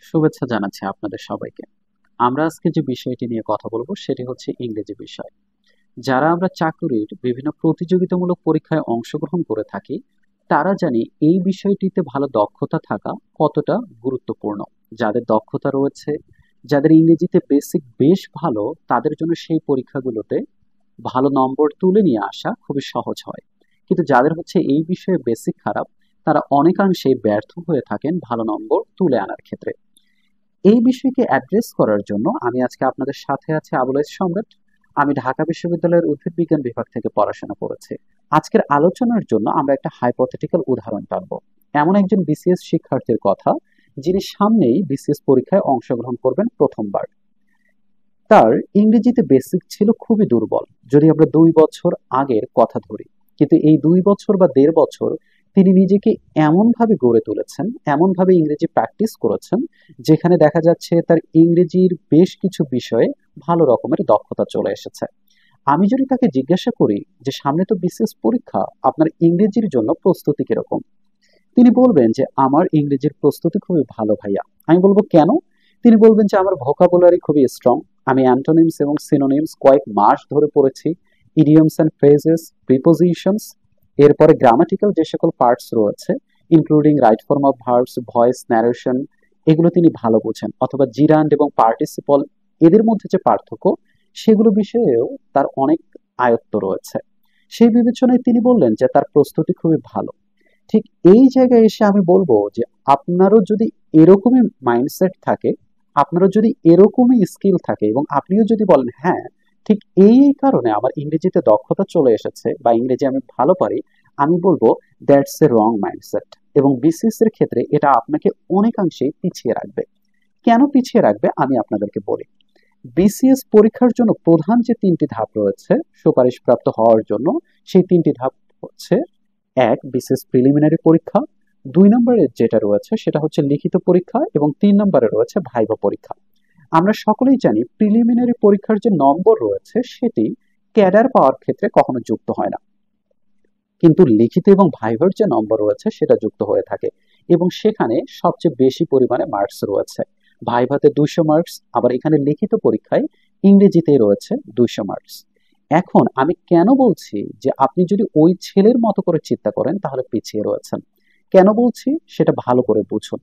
শুভেচ্ছা জানাচ্ছি আপনাদের সবাইকে। আমরা আজকে যে বিষয়টি নিয়ে কথা বলবো সেটি হচ্ছে ইংরেজি বিষয়। যারা আমরা চাকুরির বিভিন্ন প্রতিযোগিতামূলক পরীক্ষায় অংশগ্রহণ করে থাকি, তারা জানি এই বিষয়টিতে ভালো দক্ষতা থাকা কতটা গুরুত্বপূর্ণ। যাদের দক্ষতা রয়েছে, যাদের ইংরেজিতে বেসিক বেশ ভালো, তাদের জন্য সেই পরীক্ষাগুলোতে ভালো নম্বর তুলে নিয়ে আসা খুবই সহজ হয়। কিন্তু যাদের হচ্ছে এই বিষয়ে বেসিক খারাপ, তারা অনেকাংশেই ব্যর্থ হয়ে থাকেন ভালো নম্বর তুলে আনার ক্ষেত্রে। এই বিষয়কে অ্যাড্রেস করার জন্য আমি আজকে আপনাদের সাথে আছি আবুল ইসলাম সম্রাট। আমি ঢাকা বিশ্ববিদ্যালয়ের উদ্ভিদ বিজ্ঞান বিভাগ থেকে পড়াশোনা করেছি। আজকের আলোচনার জন্য আমরা একটা হাইপোথেটিক্যাল উদাহরণ টানবো। এমন একজন বিসিএস শিক্ষার্থীর কথা, যিনি সামনেই বিসিএস পরীক্ষায় অংশগ্রহণ করবেন প্রথমবার। তার ইংরেজিতে বেসিক ছিল খুবই দুর্বল, যদি আমরা 2 বছর আগের কথা ধরি। কিন্তু এই 2 বছর বা 1.5 বছর তিনি নিজেকে এমনভাবে গড়ে তুলেছেন, এমনভাবে ইংরেজি প্র্যাকটিস করেছেন, যেখানে দেখা যাচ্ছে তার ইংরেজির বেশ কিছু বিষয়ে ভালো রকমের দক্ষতা চলে এসেছে। আমি যদি তাকে জিজ্ঞাসা করি যে সামনে তো বিসিএস পরীক্ষা, আপনার ইংরেজির জন্য প্রস্তুতি কিরকম, তিনি বলবেন যে আমার ইংরেজির প্রস্তুতি খুবই ভালো ভাইয়া। আমি বলবো কেন? তিনি বলবেন যে আমার ভোকাবুলারি খুবই স্ট্রং, আমি অ্যান্টোনিমস এবং সিনোনিমস কয়েক মাস ধরে পড়েছি, ইডিয়মস অ্যান্ড ফ্রেজেস, প্রিপোজিশনস, এরপরে গ্রামাটিক্যাল যে সকল পার্টস রয়েছে including right form of verbs, voice, narration, এগুলো তিনি ভালো বোঝেন। অথবা জিরান্ড এবং পার্টিসিপল, এদের মধ্যে যে পার্থক্য, সেগুলো বিষয়েও তার অনেক আয়ত্ত রয়েছে। সেই বিবেচনায় তিনি বললেন যে তার প্রস্তুতি খুবই ভালো। ঠিক এই জায়গায় এসে আমি বলবো যে আপনারও যদি এরকমই মাইন্ডসেট থাকে, আপনারও যদি এরকমই স্কিল থাকে, এবং আপনিও যদি বলেন হ্যাঁ ঠিক এই কারণে আমার ইংরেজিতে দক্ষতা চলে এসেছে বা ইংরেজি আমি ভালো পারি, আমি বলবো দ্যাটস এ রং মাইন্ডসেট। এবং বিসিএস এর ক্ষেত্রে এটা আপনাকে অনেকাংশেই পিছিয়ে রাখবে। কেন পিছিয়ে রাখবে আমি আপনাদেরকে বলি। বিসিএস পরীক্ষার জন্য প্রধান যে 3টি ধাপ রয়েছে সুপারিশপ্রাপ্ত হওয়ার জন্য, সেই 3টি ধাপ হচ্ছে: 1, বিসিএস প্রিলিমিনারি পরীক্ষা; 2 নম্বরে যেটা রয়েছে সেটা হচ্ছে লিখিত পরীক্ষা; এবং 3 নম্বরে রয়েছে ভাইভা পরীক্ষা। আমরা সকলেই জানি প্রিলিমিনারি পরীক্ষার যে নম্বর রয়েছে সেটি ক্যাডার পাওয়ার ক্ষেত্রে কখনো যুক্ত হয় না, কিন্তু লিখিত এবং ভাইভার যে নম্বর রয়েছে সেটা যুক্ত হয়ে থাকে, এবং সেখানে সবচেয়ে বেশি পরিমাণে মার্কস রয়েছে। ভাইভাতে 200 মার্কস, আবার এখানে লিখিত পরীক্ষায় ইংরেজিতেই রয়েছে 200 মার্কস। এখন আমি কেন বলছি যে আপনি যদি ওই ছেলের মতো করে চিন্তা করেন তাহলে পিছিয়ে রয়েছেন, কেন বলছি সেটা ভালো করে বুঝুন।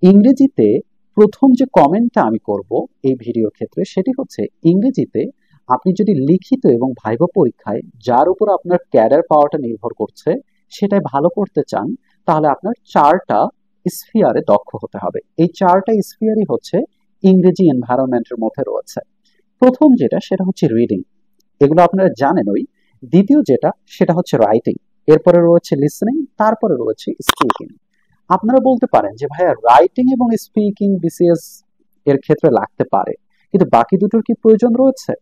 ইংরেজিতে প্রথম যে কমেন্টটা আমি করব এই ভিডিও ক্ষেত্রে সেটি হচ্ছে, ইংরেজিতে আপনি যদি লিখিত এবং ভাইভা পরীক্ষায় যার উপর আপনার ক্যাডার পাওয়াটা নির্ভর করছে সেটাই ভালো করতে চান, তাহলে আপনার 4টা স্ফিয়ারে দক্ষ হতে হবে। এই 4টা স্ফিয়ারই হচ্ছে ইংরেজি এনভায়রনমেন্টের মধ্যে রয়েছে। প্রথম যেটা সেটা হচ্ছে রিডিং, এগুলো আপনারা জানেনই। দ্বিতীয় যেটা সেটা হচ্ছে রাইটিং, এরপরে রয়েছে লিসেনিং, তারপরে রয়েছে স্পিকিং। আপনারা বলতে পারেন যে ভাইয়া রাইটিং এবং স্পিকিং বিসিএস এর ক্ষেত্রে লাগতে পারে, কিন্তু বাকি দুটোর কি প্রয়োজন রয়েছে?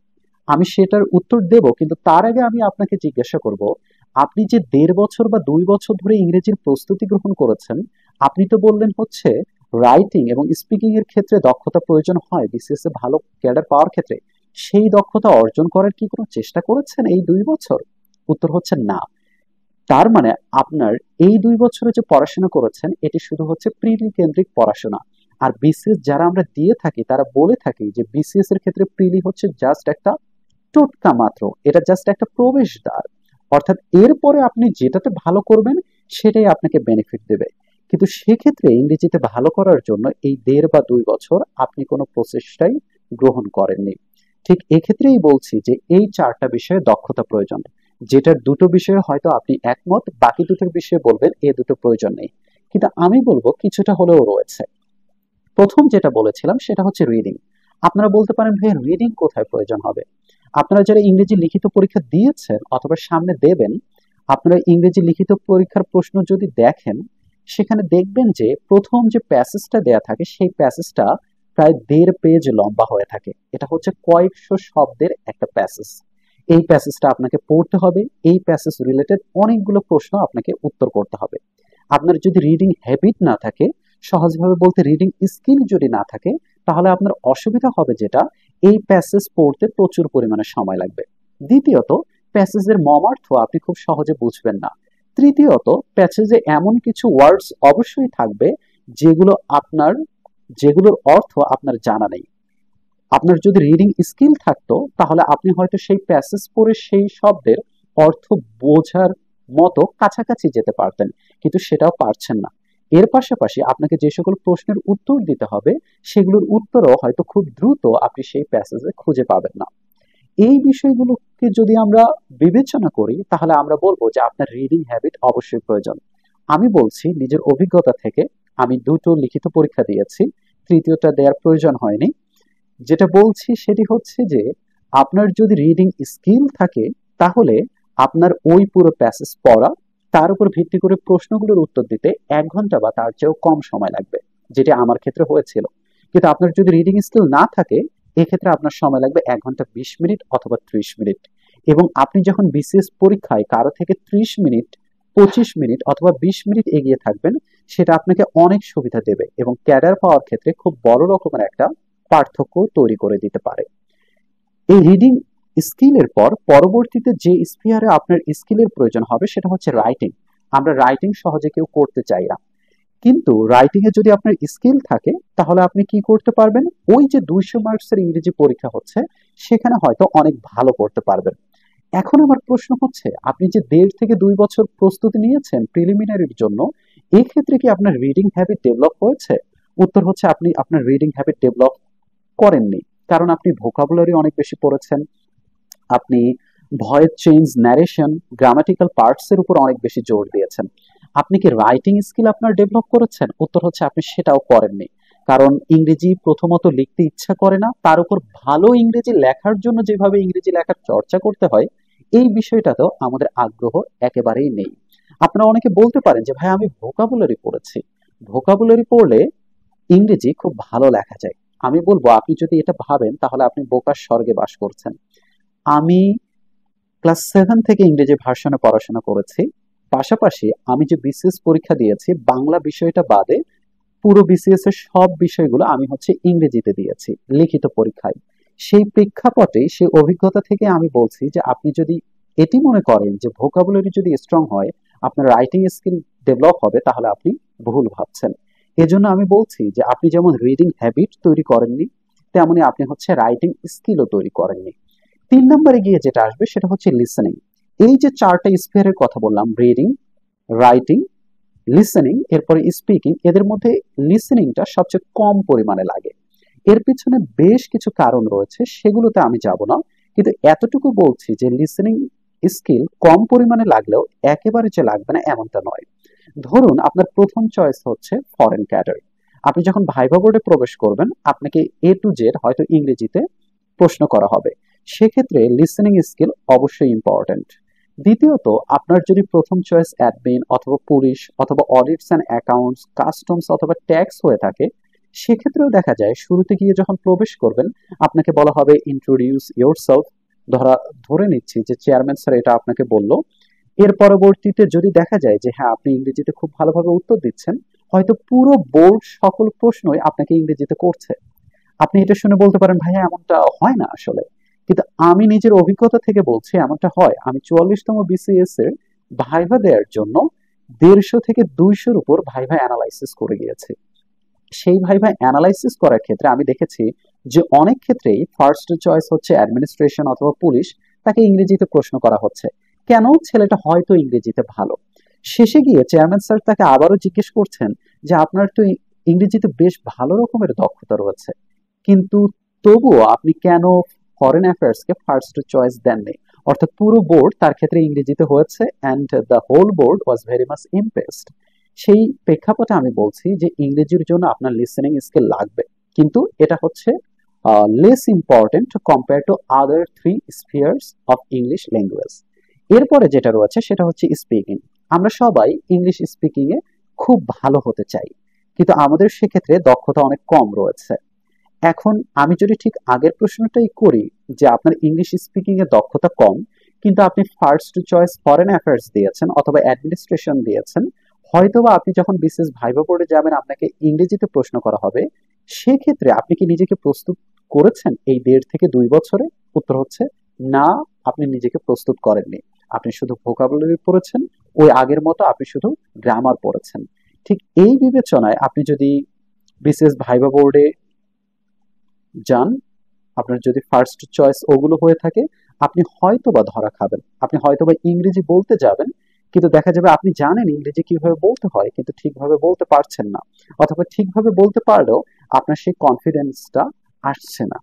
আমি সেটার উত্তর দেব, কিন্তু তার আগে আমি আপনাকে জিজ্ঞাসা করব, আপনি যে 1.5 বছর বা 2 বছর ধরে ইংরেজির প্রস্তুতি গ্রহণ করেছেন, আপনি তো বললেন হচ্ছে রাইটিং এবং স্পিকিং এর ক্ষেত্রে দক্ষতা প্রয়োজন হয় বিসিএস এ ভালো ক্যাডার পাওয়ার ক্ষেত্রে। সেই দক্ষতা অর্জন করার কি কোনো চেষ্টা করেছেন এই 2 বছর? উত্তর হচ্ছে না। তার মানে আপনার এই 2 বছরে যে পড়াশোনা করেছেন এটি শুধু হচ্ছে প্রিলি কেন্দ্রিক পড়াশোনা। আর বিসিএস যারা আমরা দিয়ে থাকি তারা বলে থাকি যে বিসিএস এর ক্ষেত্রে প্রিলি হচ্ছে জাস্ট একটা টোটকা মাত্র, এটা জাস্ট একটা প্রবেশদ্বার। অর্থাৎ এরপরে আপনি যেটাতে ভালো করবেন সেটাই আপনাকে বেনিফিট দেবে। কিন্তু সেক্ষেত্রে ইংরেজিতে ভালো করার জন্য এই 1.5 বা 2 বছর আপনি কোনো প্রচেষ্টাই গ্রহণ করেননি। ঠিক এক্ষেত্রেই বলছি যে এই 4টা বিষয়ে দক্ষতা প্রয়োজন, যেটার দুটো বিষয়ে হয়তো আপনি একমত, বাকি দুটোর বিষয়ে বলবেন এ দুটো প্রয়োজন নেই, কিন্তু আমি বলবো কিছুটা হলেও রয়েছে। প্রথম যেটা বলেছিলাম সেটা হচ্ছে রিডিং। আপনারা বলতে পারেন ভাই রিডিং কোথায় প্রয়োজন হবে? আপনারা যারা ইংরেজি লিখিত পরীক্ষা দিয়েছেন অথবা সামনে দেবেন, আপনারা ইংরেজি লিখিত পরীক্ষার প্রশ্ন যদি দেখেন, সেখানে দেখবেন যে প্রথম যে প্যাসেজটা দেয়া থাকে সেই প্যাসেজটা প্রায় 1.5 পেজ লম্বা হয়ে থাকে। এটা হচ্ছে কয়েকশো শব্দের একটা প্যাসেজ। এই প্যাসেজটা আপনাকে পড়তে হবে, এই প্যাসেজ রিলেটেড অনেকগুলো প্রশ্ন আপনাকে উত্তর করতে হবে। আপনার যদি রিডিং হ্যাবিট না থাকে, সহজভাবে বলতে রিডিং স্কিল যদি না থাকে, তাহলে আপনার অসুবিধা হবে যেটা, এই প্যাসেজ পড়তে প্রচুর পরিমাণে সময় লাগবে। দ্বিতীয়ত, প্যাসেজের মর্মার্থ আপনি খুব সহজে বুঝবেন না। তৃতীয়ত, প্যাসেজে এমন কিছু ওয়ার্ডস অবশ্যই থাকবে যেগুলো আপনার যেগুলোর অর্থ আপনার জানা নেই। আপনার যদি রিডিং স্কিল থাকতো তাহলে আপনি হয়তো সেই প্যাসেজ পড়ে সেই শব্দের অর্থ বোঝার মতো কাছাকাছি যেতে পারতেন, কিন্তু সেটাও পারছেন না। এর পাশাপাশি আপনাকে যে সকল প্রশ্নের উত্তর দিতে হবে সেগুলোর উত্তরও হয়তো খুব দ্রুত আপনি সেই প্যাসেজে খুঁজে পাবেন না। এই বিষয়গুলোকে যদি আমরা বিবেচনা করি তাহলে আমরা বলবো যে আপনার রিডিং হ্যাবিট অবশ্যই প্রয়োজন। আমি বলছি নিজের অভিজ্ঞতা থেকে, আমি দুটো লিখিত পরীক্ষা দিয়েছি, তৃতীয়টা দেওয়ার প্রয়োজন হয়নি। যেটা বলছি সেটি হচ্ছে যে আপনার যদি রিডিং স্কিল থাকে তাহলে আপনার ওই পুরো প্যাসেজ পড়া, তার উপর ভিত্তি করে প্রশ্নগুলোর উত্তর দিতে 1 ঘন্টা বা তার চেয়েও কম সময় লাগবে, যেটা আমার ক্ষেত্রে হয়েছিল। কিন্তু আপনার যদি রিডিং স্কিল না থাকে এক্ষেত্রে আপনার সময় লাগবে 1 ঘন্টা 20 মিনিট অথবা 30 মিনিট। এবং আপনি যখন বিসিএস পরীক্ষায় কারো থেকে 30 মিনিট, 25 মিনিট অথবা 20 মিনিট এগিয়ে থাকবেন, সেটা আপনাকে অনেক সুবিধা দেবে এবং ক্যাডার পাওয়ার ক্ষেত্রে খুব বড় রকমের একটা পার্থক্য তৈরি করে দিতে পারে। এই রিডিং স্কিলের পর পরবর্তীতে যে স্পিয়ারে আপনার স্কিলের প্রয়োজন হবে সেটা হচ্ছে রাইটিং। আমরা রাইটিং সহজে কেউ করতে চাই না, কিন্তু রাইটিং এ যদি আপনার স্কিল থাকে তাহলে আপনি কি করতে পারবেন, ওই যে 200 মার্কসের ইংরেজি পরীক্ষা হচ্ছে সেখানে হয়তো অনেক ভালো করতে পারবেন। এখন আমার প্রশ্ন হচ্ছে, আপনি যে 1.5 থেকে 2 বছর প্রস্তুতি নিয়েছেন প্রিলিমিনারির জন্য, এই ক্ষেত্রে কি আপনার রিডিং হ্যাবিট ডেভেলপ হয়েছে? উত্তর হচ্ছে আপনি আপনার রিডিং হ্যাবিট ডেভেলপ করেননি, কারণ আপনি ভোকাবুলারি অনেক বেশি পড়েছেন, আপনি voice change, narration, grammatical parts এর উপর অনেক বেশি জোর দিয়েছেন। আপনি কি রাইটিং স্কিল আপনার ডেভেলপ করেছেন? উত্তর হচ্ছে আপনি সেটাও করেননি, কারণ ইংরেজি প্রথমত লিখতে ইচ্ছা করে না, তার উপর ভালো ইংরেজি লেখার জন্য যেভাবে ইংরেজি লেখার চর্চা করতে হয় এই বিষয়টাতেও আমাদের আগ্রহ একেবারেই নেই। আপনারা অনেকে বলতে পারেন যে ভাই আমি ভোকাবুলারি পড়েছি, ভোকাবুলারি পড়লে ইংরেজি খুব ভালো লেখা যায়। আমি বলবো আপনি যদি এটা ভাবেন তাহলে আপনি বোকার স্বর্গে বাস করছেন। আমি ক্লাস 7 থেকে ইংরেজি ভার্সনে পড়াশোনা করেছি, পাশাপাশি আমি যে বিসিএস পরীক্ষা দিয়েছি বাংলা বিষয়টা বাদে পুরো বিসিএস এর সব বিষয়গুলো আমি হচ্ছে ইংরেজিতে দিয়েছি লিখিত পরীক্ষায়। সেই প্রেক্ষাপটে সেই অভিজ্ঞতা থেকে আমি বলছি যে আপনি যদি এটি মনে করেন যে ভোকাবুলারি যদি স্ট্রং হয় আপনার রাইটিং স্কিল ডেভেলপ হবে তাহলে আপনি ভুল ভাবছেন। এজন্য আমি বলছি যে আপনি যেমন রিডিং হ্যাবিট তৈরি করেননি তেমনি আপনি হচ্ছে রাইটিং স্কিলও তৈরি করেননি। 3 নম্বরে গিয়ে যেটা আসবে সেটা হচ্ছে লিসেনিং। এই যে 4টা স্পিয়ারের কথা বললাম, রিডিং, রাইটিং, লিসেনিং, এরপরে স্পিকিং, এদের মধ্যে লিসেনিংটা সবচেয়ে কম পরিমাণে লাগে। এর পিছনে বেশ কিছু কারণ রয়েছে, সেগুলোতে আমি যাব না, কিন্তু এতটুকু বলছি যে লিসেনিং স্কিল কম পরিমাণে লাগলেও একেবারে যে লাগবে না এমনটা নয়। ধরুন আপনার প্রথম চয়েস হচ্ছে ফরেন ক্যাডার, আপনি যখন ভাইভা বোর্ডে প্রবেশ করবেন আপনাকে A to Z হয়তো ইংরেজিতে প্রশ্ন করা হবে, সেক্ষেত্রে লিসেনিং স্কিল অবশ্যই ইম্পর্টেন্ট। দ্বিতীয়ত, আপনার যদি প্রথম চয়েস অ্যাডমিন অথবা পুলিশ অথবা অডিটস অ্যান্ড অ্যাকাউন্টস, কাস্টমস অথবা ট্যাক্স হয়ে থাকে, সেক্ষেত্রেও দেখা যায় শুরুতে গিয়ে যখন প্রবেশ করবেন আপনাকে বলা হবে ইন্ট্রোডিউস ইয়োরসেলফ। ধরে নিচ্ছি যে চেয়ারম্যান স্যার এটা আপনাকে বলল। এর পরবর্তীতে যদি দেখা যায় যে হ্যাঁ আপনি ইংরেজিতে খুব ভালোভাবে উত্তর দিচ্ছেন, হয়তো পুরো বোর্ড সকল প্রশ্নই আপনাকে ইংরেজিতে করছে। আপনি এটা শুনে বলতে পারেন ভাইয়া এমনটা হয় না আসলে, কিন্তু আমি নিজের অভিজ্ঞতা থেকে বলছি এমনটা হয়। আমি 44তম বিসিএস এর ভাইভা দেওয়ার জন্য 150 থেকে 200-র উপর ভাইভা অ্যানালাইসিস করে গিয়েছি। সেই ভাইভা অ্যানালাইসিস করার ক্ষেত্রে আমি দেখেছি যে অনেক ক্ষেত্রেই ফার্স্ট চয়েস হচ্ছে অ্যাডমিনিস্ট্রেশন অথবা পুলিশ, তাকে ইংরেজিতে প্রশ্ন করা হচ্ছে। কেন? ছেলেটা হয়তো ইংরেজিতে ভালো। শেষে গিয়ে চেয়ারম্যান স্যার তাকে আবারও জিজ্ঞেস করছেন যে আপনার তো ইংরেজিতে বেশ ভালো রকমের দক্ষতা রয়েছে, কিন্তু তবুও আপনি কেন ফরেন অ্যাফেয়ার্সকে ফার্স্ট চয়েস দেননি? অর্থাৎ পুরো বোর্ড তার ক্ষেত্রে ইংরেজিতে হয়েছে and the whole board was very much impressed. সেই প্রেক্ষাপটে আমি বলছি যে ইংরেজির জন্য আপনার লিসেনিং স্কিল লাগবে, কিন্তু এটা হচ্ছে less important compare to other 3 spheres of English language. এরপরে যেটা রয়েছে সেটা হচ্ছে স্পিকিং। আমরা সবাই ইংলিশ স্পিকিং এ খুব ভালো হতে চাই, কিন্তু আমাদের সেক্ষেত্রে দক্ষতা অনেক কম রয়েছে। এখন আমি যদি ঠিক আগের প্রশ্নটাই করি যে আপনার ইংলিশ স্পিকিং এর দক্ষতা কম, কিন্তু আপনি ফার্স্ট চয়েস ফরেন অ্যাফেয়ার্স দিয়েছেন অথবা অ্যাডমিনিস্ট্রেশন দিয়েছেন, হয়তোবা আপনি যখন বিসিএস ভাইভা বোর্ডে যাবেন আপনাকে ইংরেজিতে প্রশ্ন করা হবে, সেক্ষেত্রে আপনি কি নিজেকে প্রস্তুত করেছেন এই 1.5 থেকে 2 বছরে? উত্তর হচ্ছে না, আপনি নিজেকে প্রস্তুত করেননি। আপনি শুধু ভোকাবুলারি পড়েছেন, ওই আগের মতো আপনি শুধু গ্রামার পড়েছেন। ঠিক এই বিবেচনায় আপনি যদি বিসিএস ভাইবা বোর্ডে যান, আপনার যদি ফার্স্ট চয়েস ওগুলো হয়ে থাকে, আপনি হয়তোবা ধরা খাবেন, আপনি হয়তোবা ইংরেজি বলতে যাবেন, কিন্তু দেখা যাবে আপনি জানেন ইংরেজি কিভাবে বলতে হয়, কিন্তু ঠিকভাবে বলতে পারছেন না, অথবা ঠিকভাবে বলতে পারলেও আপনার সেই কনফিডেন্সটা আসছে না।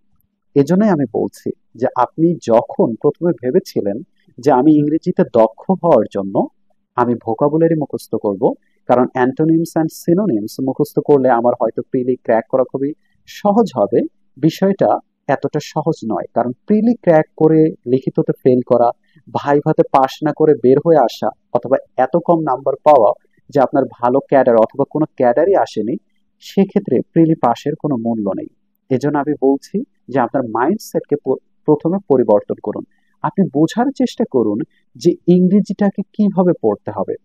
এজন্যই আমি বলছি যে আপনি যখন প্রথমে ভেবেছিলেন যে আমি ইংরেজিতে দক্ষ হওয়ার জন্য আমি ভোকাবুলারি মুখস্থ করব, কারণ অ্যান্টোনিমস অ্যান্ড সিনোনিমস মুখস্থ করলে আমার হয়তো প্রিলি ক্র্যাক করা খুবই সহজ হবে, বিষয়টা এতটা সহজ নয়। কারণ প্রিলি ক্র্যাক করে লিখিততে ফেল করা, ভাইভাতে পাশ না করে বের হয়ে আসা, অথবা এত কম নাম্বার পাওয়া যে আপনার ভালো ক্যাডার অথবা কোনো ক্যাডারই আসেনি, সেক্ষেত্রে প্রিলি পাশের কোনো মূল্য নেই। এজন্য আমি বলছি যে আপনার মাইন্ডসেটকে প্রথমে পরিবর্তন করুন। আপনি বোঝার চেষ্টা করুন যে ইংরেজিটাকে কিভাবে পড়তে হবে।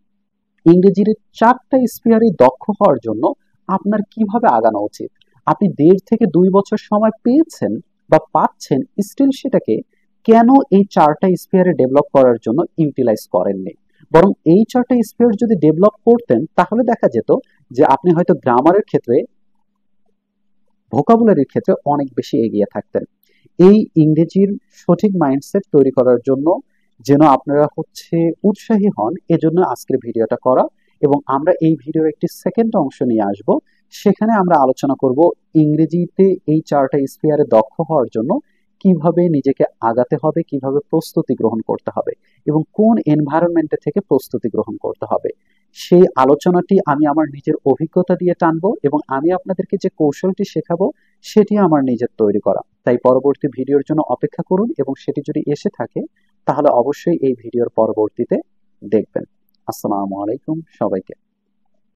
ইংরেজির 4টা স্পিয়ারে দক্ষ হওয়ার জন্য আপনার কিভাবে আগানো উচিত। আপনি 1.5 থেকে 2 বছর সময় পেয়েছেন বা পাচ্ছেন, স্টিল সেটাকে কেন এই 4টা স্পিয়ারে ডেভেলপ করার জন্য ইউটিলাইজ করেননি? বরং এই 4টা স্পিয়ার যদি ডেভেলপ করতেন তাহলে দেখা যেত যে আপনি হয়তো গ্রামারের ক্ষেত্রে, ভোকাবুলারির ক্ষেত্রে অনেক বেশি এগিয়ে থাকতেন। এই ইংরেজির সঠিক মাইন্ডসেট তৈরি করার জন্য যেন আপনারা উৎসাহী হন, এজন্য আজকের ভিডিওটা করা। এবং আমরা এই ভিডিওর একটি সেকেন্ড অংশ নিয়ে আসব, সেখানে আমরা আলোচনা করব ইংরেজিতে এই 4টা স্পিয়ারে দক্ষ হওয়ার জন্য কিভাবে নিজেকে আগাতে হবে, কিভাবে প্রস্তুতি গ্রহণ করতে হবে এবং কোন এনভায়রনমেন্টে থেকে প্রস্তুতি গ্রহণ করতে হবে। সেই আলোচনাটি আমি আমার নিজের অভিজ্ঞতা দিয়ে টানবো এবং আমি আপনাদেরকে যে কৌশলটি শেখাবো সেটি আমার নিজের তৈরি করা। তাই পরবর্তী ভিডিওর জন্য অপেক্ষা করুন এবং সেটি যদি এসে থাকে তাহলে অবশ্যই এই ভিডিওর পরবর্তীতে দেখবেন। আসসালামু আলাইকুম সবাইকে।